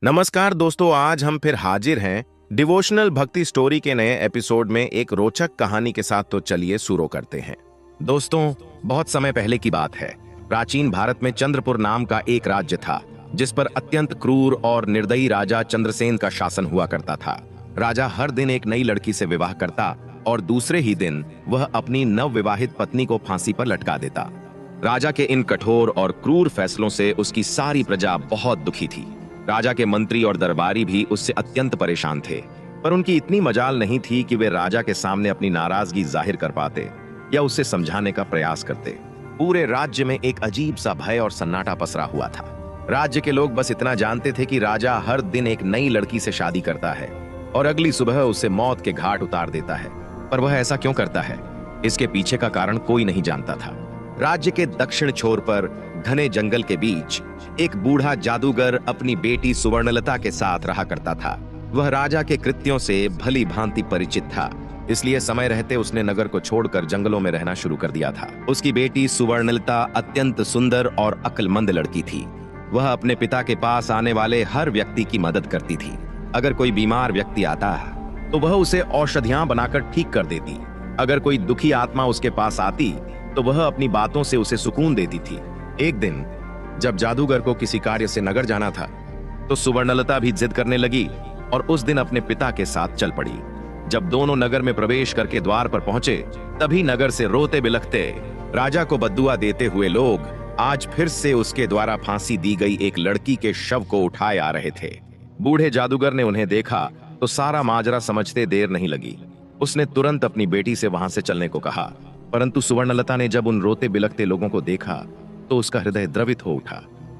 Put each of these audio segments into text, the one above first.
नमस्कार दोस्तों, आज हम फिर हाजिर हैं डिवोशनल भक्ति स्टोरी के नए एपिसोड में एक रोचक कहानी के साथ। तो चलिए शुरू करते हैं। दोस्तों, बहुत समय पहले की बात है। प्राचीन भारत में चंद्रपुर नाम का एक राज्य था जिस पर अत्यंत क्रूर और निर्दयी राजा चंद्रसेन का शासन हुआ करता था। राजा हर दिन एक नई लड़की से विवाह करता और दूसरे ही दिन वह अपनी नवविवाहित पत्नी को फांसी पर लटका देता। राजा के इन कठोर और क्रूर फैसलों से उसकी सारी प्रजा बहुत दुखी थी। राजा के मंत्री और दरबारी भी उससे अत्यंत परेशान थे, पर उनकी इतनी मजाल नहीं थी कि वे राजा के सामने अपनी नाराजगी जाहिर कर पाते या उसे समझाने का प्रयास करते। पूरे राज्य में एक अजीब सा भय और सन्नाटा पसरा हुआ था। राज्य के लोग बस इतना जानते थे कि राजा हर दिन एक नई लड़की से शादी करता है और अगली सुबह उसे मौत के घाट उतार देता है। पर वह ऐसा क्यों करता है, इसके पीछे का कारण कोई नहीं जानता था। राज्य के दक्षिण छोर पर घने जंगल के बीच एक बूढ़ा जादूगर अपनी बेटी सुवर्णलता के साथ रहा करता था। वह राजा के कृत्यों से भली भांति परिचित था, इसलिए समय रहते उसने नगर को छोड़कर जंगलों में रहना शुरू कर दिया था। उसकी बेटी सुवर्णलता अत्यंत सुंदर और अक्लमंद लड़की थी। वह अपने पिता के पास आने वाले हर व्यक्ति की मदद करती थी। अगर कोई बीमार व्यक्ति आता तो वह उसे औषधियां बनाकर ठीक कर देती। अगर कोई दुखी आत्मा उसके पास आती तो वह अपनी बातों से उसे सुकून देती थी। एक दिन जब जादूगर को किसी कार्य से नगर जाना था तो सुवर्णलता भी जिद करने लगी और उस दिन अपने पिता के साथ चल पड़ी। जब दोनों नगर में प्रवेश करके द्वार पर पहुंचे, तभी नगर से रोते बिलखते राजा को बद्दुआ देते हुए लोग आज फिर से उसके द्वारा फांसी दी गई एक लड़की के शव को उठाए आ रहे थे। बूढ़े जादूगर ने उन्हें देखा तो सारा माजरा समझते देर नहीं लगी। उसने तुरंत अपनी बेटी से वहां से चलने को कहा, परंतु सुवर्णलता ने जब उन रोते बिलखते लोगों को देखा तो उसका हृदय द्रवित हो उठा।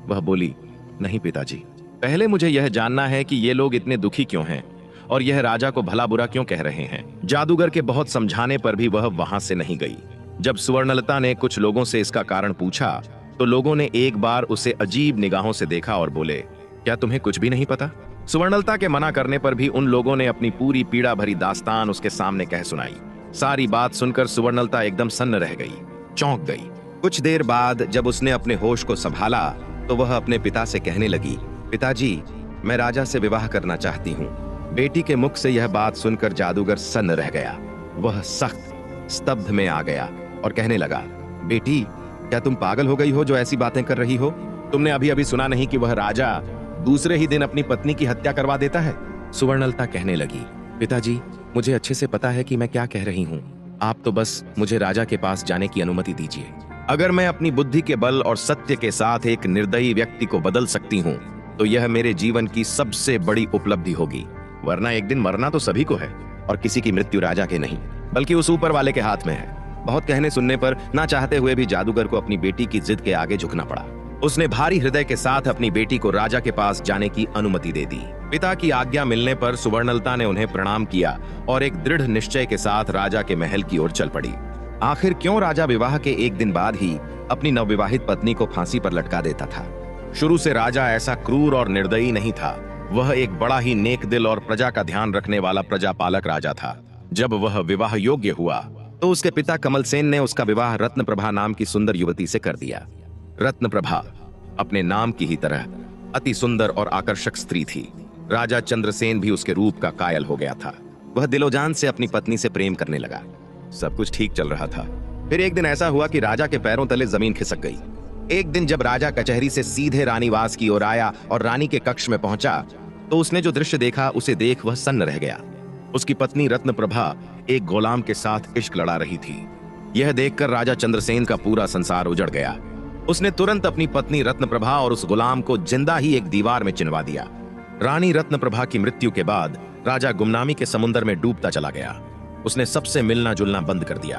वह बोली, नहीं पिताजी, पहले मुझे यह जानना है कि ये लोग इतने दुखी क्यों हैं और यह राजा को भला बुरा क्यों कह रहे हैं। जादूगर के बहुत समझाने पर भी वह वहां से नहीं गई। जब सुवर्णलता ने कुछ लोगों से इसका कारण पूछा तो लोगों ने एक बार उसे अजीब निगाहों से देखा और बोले, क्या तुम्हें कुछ भी नहीं पता? सुवर्णलता के मना करने पर भी उन लोगों ने अपनी पूरी पीड़ा भरी दास्तान उसके सामने कह सुनाई। सारी बात सुनकर सुवर्णलता एकदम सन्न रह गई, चौंक गई। कुछ देर बाद जब उसने अपने होश को संभाला तो वह अपने पिता से कहने लगी, पिताजी, मैं राजा से विवाह करना चाहती हूँ। बेटी के मुख से यह बात सुनकर जादूगर सन्न रह गया। वह सख्त स्तब्ध में आ गया और कहने लगा, बेटी, क्या तुम पागल हो गई हो जो ऐसी बातें कर रही हो? तुमने अभी अभी सुना नहीं कि वह राजा दूसरे ही दिन अपनी पत्नी की हत्या करवा देता है? सुवर्णलता कहने लगी, पिताजी, मुझे अच्छे से पता है कि मैं क्या कह रही हूँ। आप तो बस मुझे राजा के पास जाने की अनुमति दीजिए। अगर मैं अपनी बुद्धि के बल और सत्य के साथ एक निर्दयी व्यक्ति को बदल सकती हूँ तो यह मेरे जीवन की सबसे बड़ी उपलब्धि होगी। वरना एक दिन मरना तो सभी को है और किसी की मृत्यु राजा के नहीं बल्कि उस ऊपर वाले के हाथ में है। बहुत कहने सुनने पर ना चाहते हुए भी जादूगर को अपनी बेटी की जिद के आगे झुकना पड़ा। उसने भारी हृदय के साथ अपनी बेटी को राजा के पास जाने की अनुमति दे दी। पिता की आज्ञा मिलने पर सुवर्णलता ने उन्हें प्रणाम किया और एक दृढ़ निश्चय के साथ राजा के महल की ओर चल पड़ी। आखिर क्यों राजा विवाह के एक दिन बाद ही अपनी नवविवाहित पत्नी को फांसी पर लटका देता था? शुरू से राजा ऐसा क्रूर और निर्दयी नहीं था। वह एक बड़ा ही नेक दिल और प्रजा का ध्यान रखने वाला प्रजापालक राजा था। जब वह विवाह योग्य हुआ तो उसके पिता कमलसेन ने उसका विवाह रत्नप्रभा नाम की सुंदर युवती से कर दिया। रत्नप्रभा अपने नाम की ही तरह अति सुंदर और आकर्षक स्त्री थी। राजा चंद्रसेन भी उसके रूप का कायल हो गया था। वह दिलोजान से अपनी पत्नी से प्रेम करने लगा। सब कुछ ठीक चल रहा था। फिर एक दिन ऐसा हुआ कि राजा के पैरों तले जमीन खिसक गई। एक दिन जब राजा कचहरी से सीधे रानीवास की ओर आया और रानी के कक्ष में पहुंचा तो उसने जो दृश्य देखा उसे देख वह सन्न रह गया। उसकी पत्नी रत्नप्रभा एक गुलाम के साथ इश्क लड़ा रही थी। यह देखकर राजा चंद्रसेन का पूरा संसार उजड़ गया। उसने तुरंत अपनी पत्नी रत्नप्रभा और उस गुलाम को जिंदा ही एक दीवार में चिनवा दिया। रानी रत्नप्रभा की मृत्यु के बाद राजा गुमनामी के समुद्र में डूबता चला गया। उसने सबसे मिलना जुलना बंद कर दिया।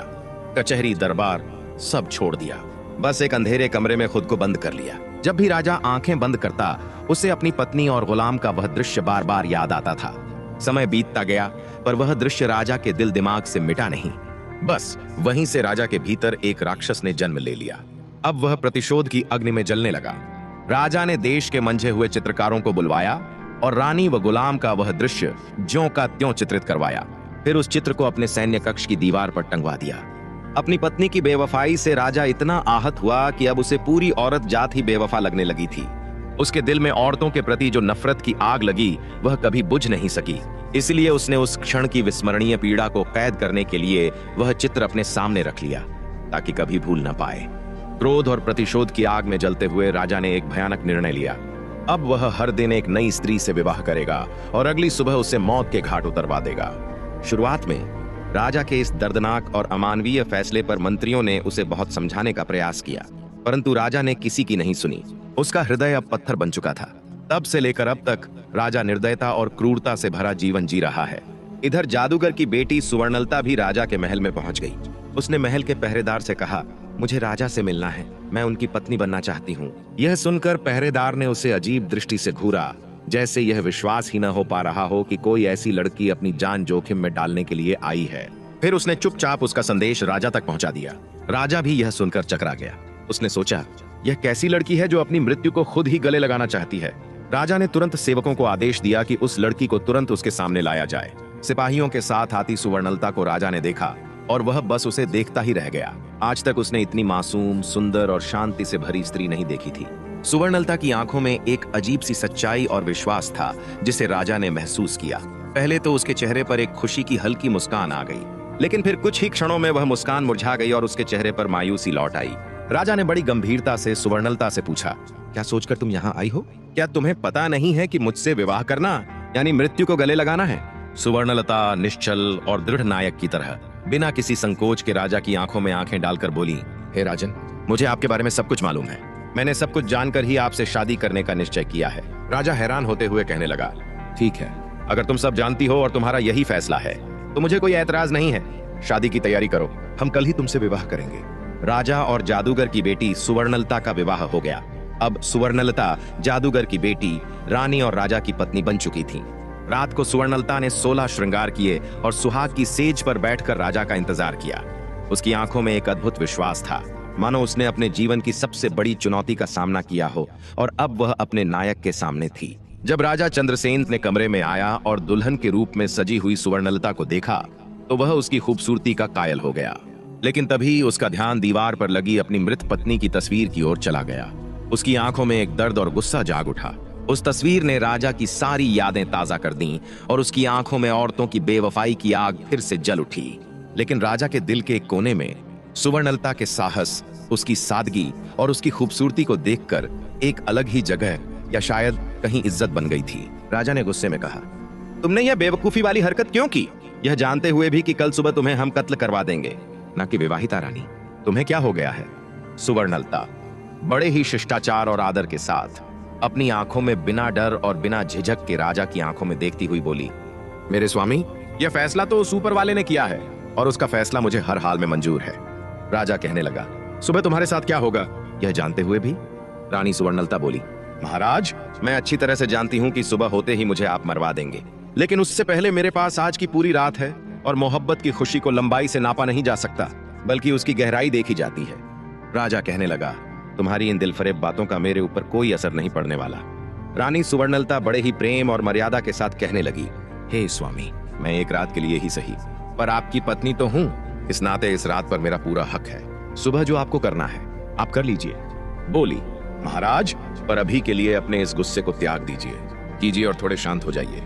कचहरी, दरबार सब छोड़ दिया। बस एक अंधेरे कमरे में खुद को बंद कर लिया। जब भी राजा आंखें बंद करता उसे अपनी पत्नी और गुलाम का वह दृश्य बार बार याद आता था। समय बीतता गया पर वह दृश्य राजा के दिल दिमाग से मिटा नहीं। बस वहीं से राजा के भीतर एक राक्षस ने जन्म ले लिया। अब वह प्रतिशोध की अग्नि में जलने लगा। राजा ने देश के मंझे हुए चित्रकारों को बुलवाया और रानी व गुलाम का वह दृश्य ज्यों का त्यों चित्रित करवाया। फिर उस चित्र को अपने सैन्य कक्ष की दीवार पर टंगवा दिया। अपनी पत्नी की बेवफाई से राजा इतना आहत हुआ कि अब उसे पूरी औरत जात ही बेवफा लगने लगी थी। उसके दिल में औरतों के प्रति जो नफरत की आग लगी वह कभी बुझ नहीं सकी। इसलिए उसने उस क्षण की विस्मरणीय पीड़ा को कैद करने के लिए वह चित्र अपने सामने रख लिया ताकि कभी भूल न पाए। क्रोध और प्रतिशोध की आग में जलते हुए राजा ने एक भयानक निर्णय लिया। अब वह हर दिन एक नई स्त्री से विवाह करेगा और अगली सुबह उसे मौत के घाट उतरवा देगा। शुरुआत में राजा के इस दर्दनाक और अमानवीय फैसले पर मंत्रियों ने उसे बहुत समझाने का प्रयास किया, परंतु राजा ने किसी की नहीं सुनी। उसका हृदय अब पत्थर बन चुका था। तब से लेकर अब तक राजा निर्दयता और क्रूरता से भरा जीवन जी रहा है। इधर जादूगर की बेटी सुवर्णलता भी राजा के महल में पहुंच गई। उसने महल के पहरेदार से कहा, मुझे राजा से मिलना है, मैं उनकी पत्नी बनना चाहती हूँ। यह सुनकर पहरेदार ने उसे अजीब दृष्टि से घूरा, जैसे यह विश्वास ही न हो पा रहा हो कि कोई ऐसी लड़की अपनी जान जोखिम में डालने के लिए आई है। फिर उसने चुपचाप उसका संदेश राजा तक पहुंचा दिया। राजा भी यह सुनकर चकरा गया। उसने सोचा, यह कैसी लड़की है जो अपनी मृत्यु को खुद ही गले लगाना चाहती है। राजा ने तुरंत सेवकों को आदेश दिया कि उस लड़की को तुरंत उसके सामने लाया जाए। सिपाहियों के साथ आती सुवर्णलता को राजा ने देखा और वह बस उसे देखता ही रह गया। आज तक उसने इतनी मासूम, सुंदर और शांति से भरी स्त्री नहीं देखी थी। सुवर्णलता की आंखों में एक अजीब सी सच्चाई और विश्वास था जिसे राजा ने महसूस किया। पहले तो उसके चेहरे पर एक खुशी की हल्की मुस्कान आ गई, लेकिन फिर कुछ ही क्षणों में वह मुस्कान मुरझा गई और उसके चेहरे पर मायूसी लौट आई। राजा ने बड़ी गंभीरता से सुवर्णलता से पूछा, क्या सोचकर तुम यहाँ आई हो? क्या तुम्हें पता नहीं है कि मुझसे विवाह करना यानी मृत्यु को गले लगाना है? सुवर्णलता निश्चल और दृढ़ नायक की तरह बिना किसी संकोच के राजा की आंखों में आंखें डालकर बोली, हे राजन, मुझे आपके बारे में सब कुछ मालूम है। मैंने सब कुछ जानकर ही आपसे शादी करने का निश्चय किया है। राजा हैरान होते हुए कहने लगा, ठीक है, अगर तुम सब जानती हो और तुम्हारा यही फैसला है तो मुझे कोई ऐतराज नहीं है। शादी की तैयारी करो, हम कल ही तुमसे विवाह करेंगे। राजा और जादूगर की बेटी सुवर्णलता का विवाह हो गया। अब सुवर्णलता जादूगर की बेटी, रानी और राजा की पत्नी बन चुकी थी। रात को सुवर्णलता ने 16 श्रृंगार किए और सुहाग की सेज पर बैठकर राजा का इंतजार किया। उसकी आंखों में एक अद्भुत विश्वास था, मानो उसने अपने जीवन की सबसे बड़ी चुनौती का सामना किया हो और अब वह अपने नायक के सामने थी। जब राजा चंद्रसेन ने कमरे में आया और दुल्हन के रूप में सजी हुई सुवर्णलता को देखा तो वह उसकी खूबसूरती का कायल हो गया। लेकिन तभी उसका ध्यान दीवार पर लगी अपनी मृत पत्नी की तस्वीर की ओर चला गया। उसकी आंखों में एक दर्द और गुस्सा जाग उठा। उस तस्वीर ने राजा की सारी यादें ताजा कर दी और उसकी आंखों में औरतों की बेवफाई की आग फिर से जल उठी। लेकिन राजा के दिल के एक कोने में सुवर्णलता के साहस, उसकी सादगी और उसकी खूबसूरती को देखकर एक अलग ही जगह या शायद कहीं इज्जत बन गई थी। राजा ने गुस्से में कहा, तुमने यह बेवकूफी वाली हरकत क्यों की, यह जानते हुए भी कि कल सुबह तुम्हें हम कत्ल करवा देंगे, ना कि विवाहिता रानी। तुम्हें क्या हो गया है? सुवर्णलता बड़े ही शिष्टाचार और आदर के साथ अपनी आंखों में बिना डर और बिना झिझक के राजा की आंखों में देखती हुई बोली, मेरे स्वामी, यह फैसला तो उस ऊपर वाले ने किया है और उसका फैसला मुझे हर हाल में मंजूर है। राजा कहने लगा, सुबह तुम्हारे साथ क्या होगा यह जानते हुए भी? रानी सुवर्णलता बोली, महाराज, मैं अच्छी तरह से जानती हूं कि सुबह होते ही मुझे आप मरवा देंगे, लेकिन उससे पहले मेरे पास आज की पूरी रात है और मोहब्बत की खुशी को लंबाई से नापा नहीं जा सकता, बल्कि उसकी गहराई देखी जाती है। राजा कहने लगा, तुम्हारी इन दिलफरेब बातों का मेरे ऊपर कोई असर नहीं पड़ने वाला। रानी सुवर्णलता बड़े ही प्रेम और मर्यादा के साथ कहने लगी, हे स्वामी, मैं एक रात के लिए ही सही, पर आपकी पत्नी तो हूं, इस नाते इस रात पर मेरा पूरा हक है। सुबह जो आपको करना है आप कर लीजिए। बोली, महाराज, पर अभी के लिए अपने इस गुस्से को त्याग दीजिए, कीजिए और थोड़े शांत हो जाइए।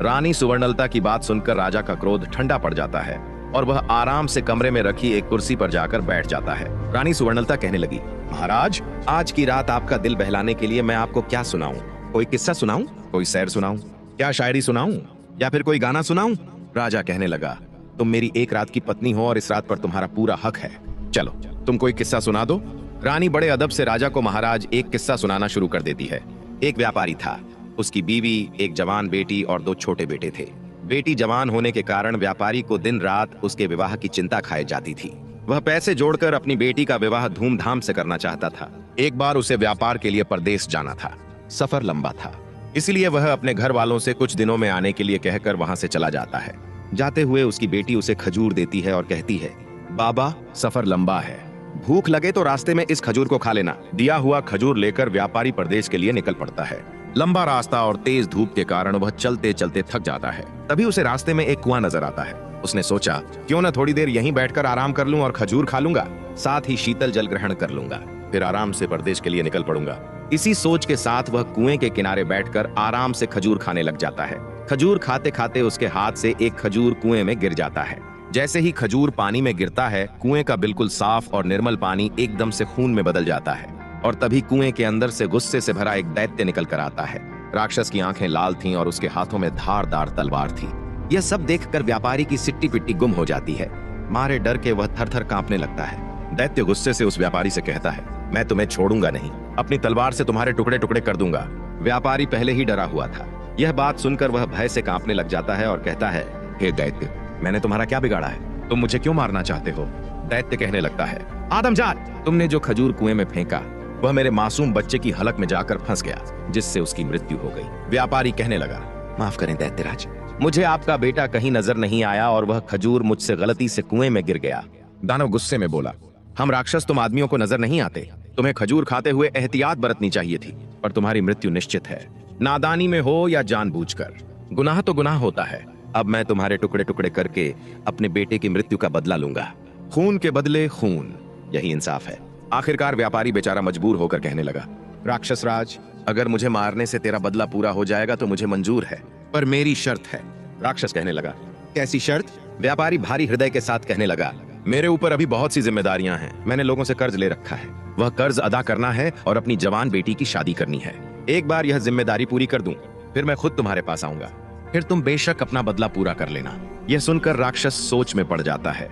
रानी सुवर्णलता की बात सुनकर राजा का क्रोध ठंडा पड़ जाता है और वह आराम से कमरे में रखी एक कुर्सी पर जाकर बैठ जाता है। रानी सुवर्णलता कहने लगी, महाराज, आज की रात आपका दिल बहलाने के लिए मैं आपको क्या सुनाऊं? कोई किस्सा सुनाऊं? कोई शेर सुनाऊं? क्या शायरी सुनाऊं? या फिर कोई गाना सुनाऊं? राजा कहने लगा, तुम मेरी एक रात की पत्नी हो और इस रात पर तुम्हारा पूरा हक है। चलो, तुम कोई किस्सा सुना दो। रानी बड़े अदब से राजा को महाराज एक किस्सा सुनाना शुरू कर देती है। एक व्यापारी था, उसकी बीवी, एक जवान बेटी और 2 छोटे बेटे थे। बेटी जवान होने के कारण व्यापारी को दिन रात उसके विवाह की चिंता खाई जाती थी। वह पैसे जोड़कर अपनी बेटी का विवाह धूमधाम से करना चाहता था। एक बार उसे व्यापार के लिए परदेश जाना था। सफर लंबा था, इसलिए वह अपने घर वालों से कुछ दिनों में आने के लिए कहकर वहां से चला जाता है। जाते हुए उसकी बेटी उसे खजूर देती है और कहती है, बाबा, सफर लंबा है, भूख लगे तो रास्ते में इस खजूर को खा लेना। दिया हुआ खजूर लेकर व्यापारी परदेश के लिए निकल पड़ता है। लंबा रास्ता और तेज धूप के कारण वह चलते चलते थक जाता है। तभी उसे रास्ते में एक कुआं नजर आता है। उसने सोचा, क्यों न थोड़ी देर यहीं बैठकर आराम कर लूं और खजूर खा लूंगा, साथ ही शीतल जल ग्रहण कर लूंगा, फिर आराम से परदेश के लिए निकल पड़ूंगा। इसी सोच के साथ वह कुएं के किनारे बैठकर आराम से खजूर खाने लग जाता है। खजूर खाते खाते उसके हाथ से एक खजूर कुएं में गिर जाता है। जैसे ही खजूर पानी में गिरता है, कुएं का बिल्कुल साफ और निर्मल पानी एकदम से खून में बदल जाता है और तभी कुएं के अंदर से गुस्से से भरा एक दैत्य निकल कर आता है। राक्षस की आंखें लाल थीं और उसके हाथों में धारदार तलवार थी। यह सब देखकर व्यापारी की सिट्टी पिट्टी गुम हो जाती है। मारे डर के वह थर-थर कांपने लगता है। दैत्य गुस्से से उस व्यापारी से कहता है, मैं तुम्हें छोड़ूंगा नहीं, अपनी तलवार से तुम्हारे टुकड़े टुकड़े कर दूंगा। व्यापारी पहले ही डरा हुआ था। यह बात सुनकर वह भय से कांपने लग जाता है और कहता है, हे दैत्य, मैंने तुम्हारा क्या बिगाड़ा है? तुम मुझे क्यों मारना चाहते हो? दैत्य कहने लगता है, आदमजात, तुमने जो खजूर कुएं में फेंका वह मेरे मासूम बच्चे की हलक में जाकर फंस गया, जिससे उसकी मृत्यु हो गई। व्यापारी कहने लगा, माफ करें दैत्यराज, मुझे आपका बेटा कहीं नजर नहीं आया और वह खजूर मुझसे गलती से कुएं में गिर गया। दानव गुस्से में बोला, हम राक्षस तुम आदमियों को नजर नहीं आते। तुम्हें खजूर खाते हुए एहतियात बरतनी चाहिए थी, पर तुम्हारी मृत्यु निश्चित है, नादानी में हो या जानबूझकर। गुनाह तो गुनाह होता है। अब मैं तुम्हारे टुकड़े टुकड़े करके अपने बेटे की मृत्यु का बदला लूंगा। खून के बदले खून, यही इंसाफ है। आखिरकार व्यापारी बेचारा मजबूर होकर कहने लगा, राक्षस राज, अगर मुझे मारने से तेरा बदला पूरा हो जाएगा तो मुझे मंजूर है, पर मेरी शर्त है। राक्षस कहने लगा, कैसी शर्त? व्यापारी भारी हृदय के साथ कहने लगा, मेरे ऊपर अभी बहुत सी जिम्मेदारियां हैं। मैंने लोगों से कर्ज ले रखा है, वह कर्ज अदा करना है और अपनी जवान बेटी की शादी करनी है। एक बार यह जिम्मेदारी पूरी कर दूं, फिर मैं खुद तुम्हारे पास आऊंगा, फिर तुम बेशक अपना बदला पूरा कर लेना। यह सुनकर राक्षस सोच में पड़ जाता है।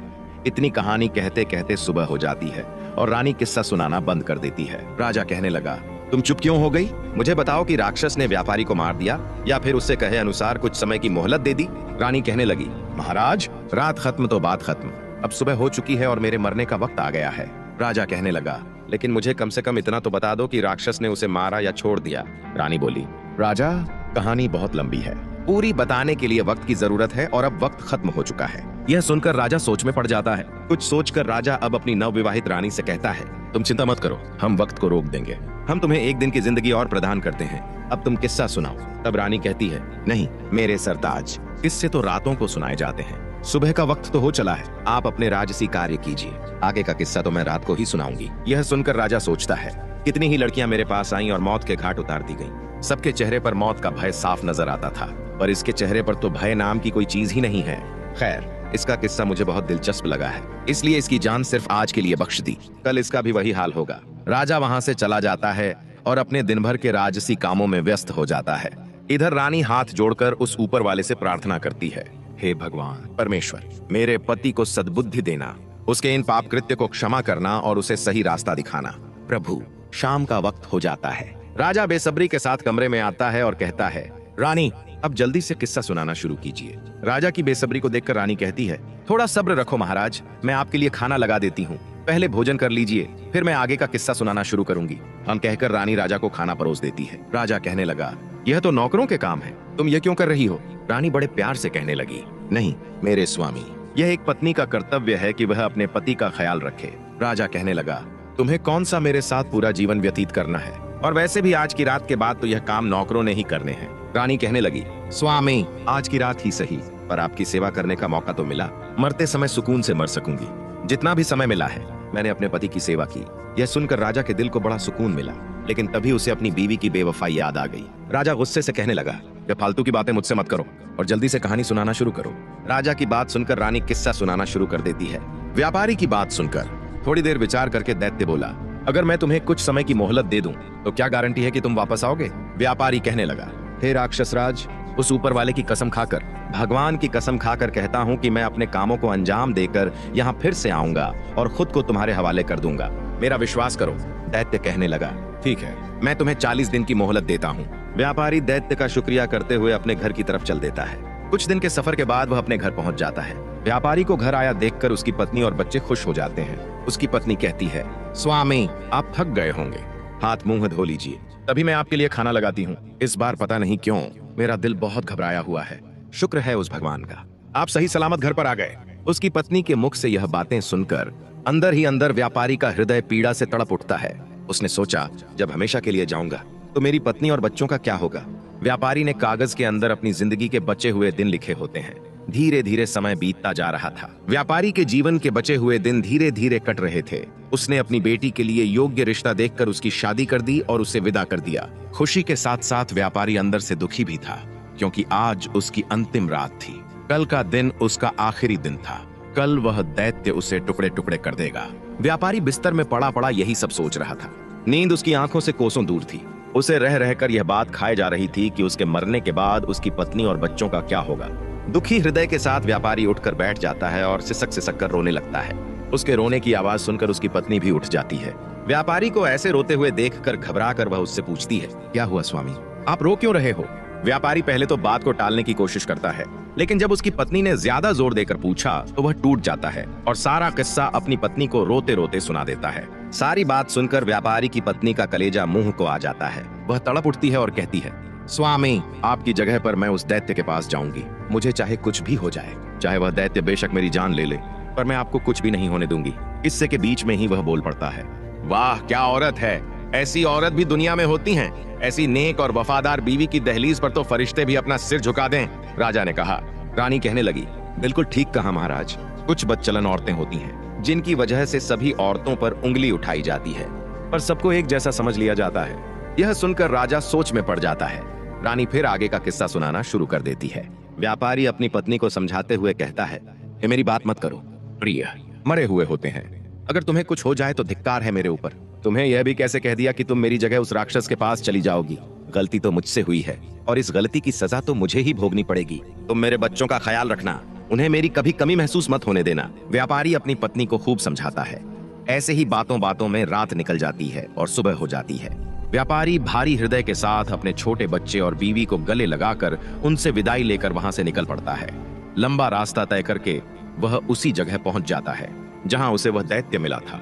इतनी कहानी कहते कहते सुबह हो जाती है और रानी किस्सा सुनाना बंद कर देती है। राजा कहने लगा, तुम चुप क्यों हो गई? मुझे बताओ कि राक्षस ने व्यापारी को मार दिया या फिर उससे कहे अनुसार कुछ समय की मोहलत दे दी? रानी कहने लगी, महाराज, रात खत्म तो बात खत्म, अब सुबह हो चुकी है और मेरे मरने का वक्त आ गया है। राजा कहने लगा, लेकिन मुझे कम से कम इतना तो बता दो कि राक्षस ने उसे मारा या छोड़ दिया। रानी बोली, राजा, कहानी बहुत लंबी है, पूरी बताने के लिए वक्त की जरूरत है और अब वक्त खत्म हो चुका है। यह सुनकर राजा सोच में पड़ जाता है। कुछ सोचकर राजा अब अपनी नवविवाहित रानी से कहता है, तुम चिंता मत करो, हम वक्त को रोक देंगे। हम तुम्हें एक दिन की जिंदगी और प्रदान करते हैं। अब तुम किस्सा सुनाओ। तब रानी कहती है, नहीं मेरे सरताज, किस्से तो रातों को सुनाए जाते हैं, सुबह का वक्त तो हो चला है, आप अपने राजसी कार्य कीजिए, आगे का किस्सा तो मैं रात को ही सुनाऊंगी। यह सुनकर राजा सोचता है, कितनी ही लड़कियां मेरे पास आईं और मौत के घाट उतार दी गईं। सबके चेहरे पर मौत का भय साफ नजर आता था, पर इसके चेहरे पर तो भय नाम की कोई चीज ही नहीं है। खैर, इसका किस्सा मुझे बहुत दिलचस्प लगा है, इसलिए इसकी जान सिर्फ आज के लिए बख्श दी, कल इसका भी वही हाल होगा। राजा वहां से चला जाता है और अपने दिन भर के राजसी कामों में व्यस्त हो जाता है। इधर रानी हाथ जोड़कर उस ऊपर वाले से प्रार्थना करती है, हे भगवान परमेश्वर, मेरे पति को सद्बुद्धि देना, उसके इन पाप कृत्य को क्षमा करना और उसे सही रास्ता दिखाना। प्रभु, शाम का वक्त हो जाता है। राजा बेसब्री के साथ कमरे में आता है और कहता है, रानी, अब जल्दी से किस्सा सुनाना शुरू कीजिए। राजा की बेसब्री को देखकर रानी कहती है, थोड़ा सब्र रखो महाराज, मैं आपके लिए खाना लगा देती हूँ, पहले भोजन कर लीजिए, फिर मैं आगे का किस्सा सुनाना शुरू करूंगी। हम कहकर रानी राजा को खाना परोस देती है। राजा कहने लगा, यह तो नौकरों के काम है, तुम ये क्यों कर रही हो? रानी बड़े प्यार से कहने लगी, नहीं मेरे स्वामी, यह एक पत्नी का कर्तव्य है कि वह अपने पति का ख्याल रखे। राजा कहने लगा, तुम्हें कौन सा मेरे साथ पूरा जीवन व्यतीत करना है, और वैसे भी आज की रात के बाद तो यह काम नौकरों ने ही करने हैं। रानी कहने लगी, स्वामी, आज की रात ही सही, पर आपकी सेवा करने का मौका तो मिला, मरते समय सुकून से मर सकूंगी। जितना भी समय मिला है मैंने अपने पति की सेवा की। यह सुनकर राजा के दिल को बड़ा सुकून मिला, लेकिन तभी उसे अपनी बीवी की बेवफाई याद आ गई। राजा गुस्से से कहने लगा, ये फालतू की बातें मुझसे मत करो और जल्दी से कहानी सुनाना शुरू करो। राजा की बात सुनकर रानी किस्सा सुनाना शुरू कर देती है। व्यापारी की बात सुनकर थोड़ी देर विचार करके दैत्य बोला, अगर मैं तुम्हें कुछ समय की मोहलत दे दूं तो क्या गारंटी है कि तुम वापस आओगे? व्यापारी कहने लगा, हे राक्षस राज, उस ऊपर वाले की कसम खाकर, भगवान की कसम खाकर कहता हूं कि मैं अपने कामों को अंजाम देकर यहाँ फिर से आऊंगा और खुद को तुम्हारे हवाले कर दूंगा, मेरा विश्वास करो। दैत्य कहने लगा, ठीक है, मैं तुम्हें 40 दिन की मोहलत देता हूँ। व्यापारी दैत्य का शुक्रिया करते हुए अपने घर की तरफ चल देता है। कुछ दिन के सफर के बाद वह अपने घर पहुंच जाता है। व्यापारी को घर आया देखकर उसकी पत्नी और बच्चे खुश हो जाते हैं। उसकी पत्नी कहती है, स्वामी, आप थक गए होंगे, हाथ मुंह धो लीजिए, तभी मैं आपके लिए खाना लगाती हूँ। इस बार पता नहीं क्यों मेरा दिल बहुत घबराया हुआ है, शुक्र है उस भगवान का, आप सही सलामत घर पर आ गए। उसकी पत्नी के मुख से यह बातें सुनकर अंदर ही अंदर व्यापारी का हृदय पीड़ा से तड़प उठता है। उसने सोचा, जब हमेशा के लिए जाऊंगा तो मेरी पत्नी और बच्चों का क्या होगा? व्यापारी ने कागज के अंदर अपनी जिंदगी के बचे हुए दिन लिखे होते हैं। धीरे धीरे समय बीतता जा रहा था। व्यापारी के जीवन के बचे हुए दिन धीरे धीरे कट रहे थे। उसने अपनी बेटी के लिए योग्य रिश्ता देखकर उसकी शादी कर दी और उसे विदा कर दिया। खुशी के साथ साथ व्यापारी अंदर से दुखी भी था, क्योंकि आज उसकी अंतिम रात थी। कल का दिन उसका आखिरी दिन था। कल वह दैत्य उसे टुकड़े टुकड़े कर देगा। व्यापारी बिस्तर में पड़ा पड़ा यही सब सोच रहा था। नींद उसकी आंखों से कोसों दूर थी। उसे रह रहकर यह बात खाए जा रही थी कि उसके मरने के बाद उसकी पत्नी और बच्चों का क्या होगा। दुखी हृदय के साथ व्यापारी उठकर बैठ जाता है और सिसक सिसक कर रोने लगता है। उसके रोने की आवाज सुनकर उसकी पत्नी भी उठ जाती है। व्यापारी को ऐसे रोते हुए देखकर घबरा कर वह उससे पूछती है, क्या हुआ स्वामी, आप रो क्यों रहे हो? व्यापारी पहले तो बात को टालने की कोशिश करता है, लेकिन जब उसकी पत्नी ने ज्यादा जोर देकर पूछा तो वह टूट जाता है और सारा किस्सा अपनी पत्नी को रोते रोते सुना देता है। सारी बात सुनकर व्यापारी की पत्नी का कलेजा मुंह को आ जाता है। वह तड़प उठती है और कहती है, स्वामी, आपकी जगह पर मैं उस दैत्य के पास जाऊंगी। मुझे चाहे कुछ भी हो जाए, चाहे वह दैत्य बेशक मेरी जान ले ले, पर मैं आपको कुछ भी नहीं होने दूंगी। किस्से के बीच में ही वह बोल पड़ता है, वाह क्या औरत है, ऐसी औरत भी दुनिया में होती हैं। ऐसी नेक और वफादार बीवी की दहलीज पर तो फरिश्ते भी अपना सिर झुका दें। राजा ने कहा। रानी कहने लगी, बिल्कुल ठीक कहा महाराज। कुछ बदचलन औरतें होती हैं जिनकी वजह से सभी औरतों पर उंगली उठाई जाती है, पर सबको एक जैसा समझ लिया जाता है। यह सुनकर राजा सोच में पड़ जाता है। रानी फिर आगे का किस्सा सुनाना शुरू कर देती है। व्यापारी अपनी पत्नी को समझाते हुए कहता है, हे मेरी बात मत करो प्रिय, मरे हुए होते हैं। अगर तुम्हें कुछ हो जाए तो धिक्कार है मेरे ऊपर। तुम्हें यह भी कैसे कह दिया कि तुम मेरी जगह उस राक्षस के पास चली जाओगी? गलती तो मुझसे हुई है और इस गलती की सजा तो मुझे ही भोगनी पड़ेगी। तुम मेरे बच्चों का ख्याल रखना, उन्हें मेरी कभी कमी महसूस मत होने देना। व्यापारी अपनी पत्नी को खूब समझाता है। ऐसे ही बातों बातों में रात निकल जाती है और सुबह हो जाती है। व्यापारी भारी हृदय के साथ अपने छोटे बच्चे और बीवी को गले लगाकर उनसे विदाई लेकर वहां से निकल पड़ता है। लंबा रास्ता तय करके वह उसी जगह पहुंच जाता है जहां उसे वह दैत्य मिला था।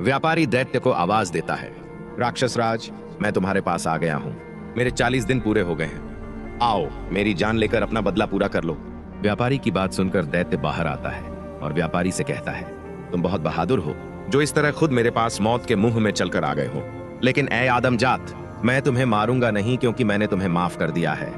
व्यापारी दैत्य को आवाज देता है, राक्षस राज, मैं तुम्हारे पास आ गया हूं। मेरे 40 दिन पूरे हो गए हैं। आओ मेरी जान लेकर अपना बदला पूरा कर लो। व्यापारी की बात सुनकर दैत्य बाहर आता है और व्यापारी से कहता है, तुम बहुत बहादुर हो जो इस तरह खुद मेरे पास मौत के मुंह में चलकर आ गए हो। लेकिन ऐ आदमजात, मैं तुम्हें मारूंगा नहीं, क्योंकि मैंने तुम्हें माफ कर दिया है।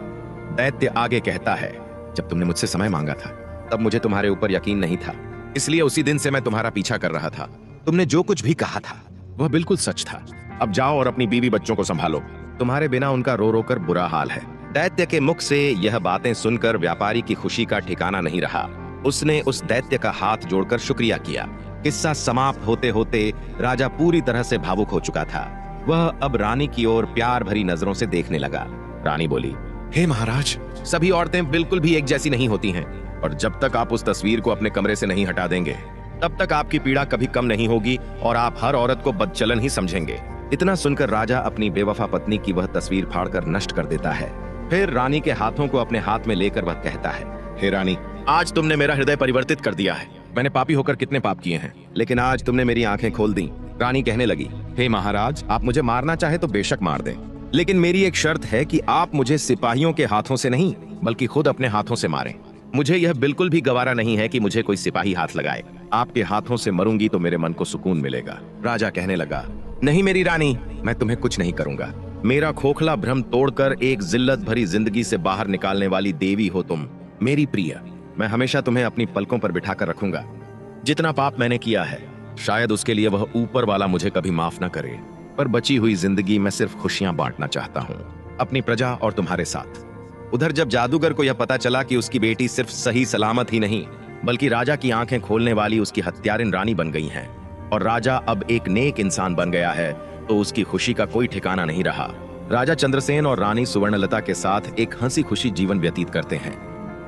दैत्य आगे कहता है, जब तुमने मुझसे समय मांगा था तब मुझे तुम्हारे ऊपर यकीन नहीं था, इसलिए उसी दिन से मैं तुम्हारा पीछा कर रहा था। तुमने जो कुछ भी कहा था वह बिल्कुल सच था। अब जाओ और अपनी बीवी बच्चों को संभालो, तुम्हारे बिना उनका रो रो कर बुरा हाल है। दैत्य के मुख से यह बातें सुनकर व्यापारी की खुशी का ठिकाना नहीं रहा। उसने उस दैत्य का हाथ जोड़कर शुक्रिया किया। किस्सा समाप्त होते होते राजा पूरी तरह से भावुक हो चुका था। वह अब रानी की ओर प्यार भरी नजरों से देखने लगा। रानी बोली, हे महाराज, सभी औरतें बिल्कुल भी एक जैसी नहीं होती हैं, और जब तक आप उस तस्वीर को अपने कमरे से नहीं हटा देंगे तब तक आपकी पीड़ा कभी कम नहीं होगी और आप हर औरत को बदचलन ही समझेंगे। इतना सुनकर राजा अपनी बेवफा पत्नी की वह तस्वीर फाड़कर नष्ट कर देता है। फिर रानी के हाथों को अपने हाथ में लेकर वह कहता है, हे रानी, आज तुमने मेरा हृदय परिवर्तित कर दिया है। मैंने पापी होकर कितने पाप किए हैं, लेकिन आज तुमने मेरी आंखें खोल दी। रानी कहने लगी, हे महाराज, आप मुझे मारना चाहे तो बेशक मार दें, लेकिन मेरी एक शर्त है कि आप मुझे सिपाहियों के हाथों से नहीं बल्कि खुद अपने हाथों से मारें। मुझे यह बिल्कुल भी गवारा नहीं है कि मुझे कोई सिपाही हाथ लगाए। आपके हाथों से मरूंगी तो मेरे मन को सुकून मिलेगा। राजा कहने लगा, नहीं मेरी रानी, मैं तुम्हें कुछ नहीं करूंगा। मेरा खोखला भ्रम तोड़कर एक जिल्लत भरी जिंदगी से बाहर निकालने वाली देवी हो तुम, मेरी प्रिय। मैं हमेशा तुम्हें अपनी पलकों पर बिठाकर रखूंगा। जितना पाप मैंने किया है शायद उसके लिए वह ऊपर वाला मुझे कभी माफ न करे, पर बची हुई जिंदगी में सिर्फ खुशियां बांटना चाहता हूँ, अपनी प्रजा और तुम्हारे साथ। उधर जब जादूगर को यह पता चला कि उसकी बेटी सिर्फ सही सलामत ही नहीं बल्कि राजा की आंखें खोलने वाली उसकी हत्यारिन रानी बन गई हैं और राजा अब एक नेक इंसान बन गया है, तो उसकी खुशी का कोई ठिकाना नहीं रहा। राजा चंद्रसेन और रानी सुवर्णलता के साथ एक हंसी खुशी जीवन व्यतीत करते हैं।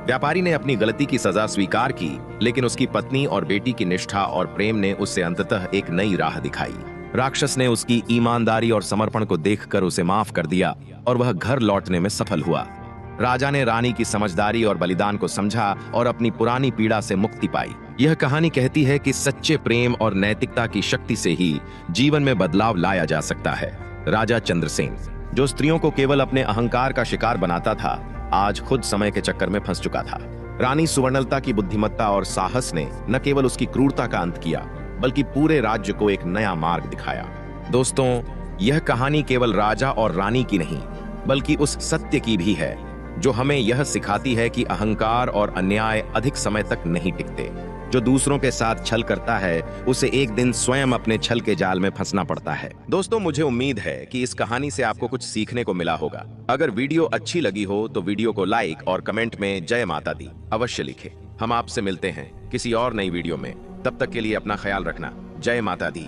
व्यापारी ने अपनी गलती की सजा स्वीकार की, लेकिन उसकी पत्नी और बेटी की निष्ठा और प्रेम ने उससे अंततः एक नई राह दिखाई। राक्षस ने उसकी ईमानदारी और समर्पण को देखकर उसे माफ कर दिया और वह घर लौटने में सफल हुआ। राजा ने रानी की समझदारी और बलिदान को समझा और अपनी पुरानी पीड़ा से मुक्ति पाई। यह कहानी कहती है कि सच्चे प्रेम और नैतिकता की शक्ति से ही जीवन में बदलाव लाया जा सकता है। राजा चंद्रसेन, जो स्त्रियों को केवल अपने अहंकार का शिकार बनाता था, आज खुद समय के चक्कर में फंस चुका था। रानी सुवर्णलता की बुद्धिमत्ता और साहस ने न केवल उसकी क्रूरता का अंत किया बल्कि पूरे राज्य को एक नया मार्ग दिखाया। दोस्तों, यह कहानी केवल राजा और रानी की नहीं बल्कि उस सत्य की भी है जो हमें यह सिखाती है कि अहंकार और अन्याय अधिक समय तक नहीं टिकते। जो दूसरों के साथ छल करता है उसे एक दिन स्वयं अपने छल के जाल में फंसना पड़ता है। दोस्तों, मुझे उम्मीद है कि इस कहानी से आपको कुछ सीखने को मिला होगा। अगर वीडियो अच्छी लगी हो तो वीडियो को लाइक और कमेंट में जय माता दी अवश्य लिखें। हम आपसे मिलते हैं किसी और नई वीडियो में। तब तक के लिए अपना ख्याल रखना। जय माता दी।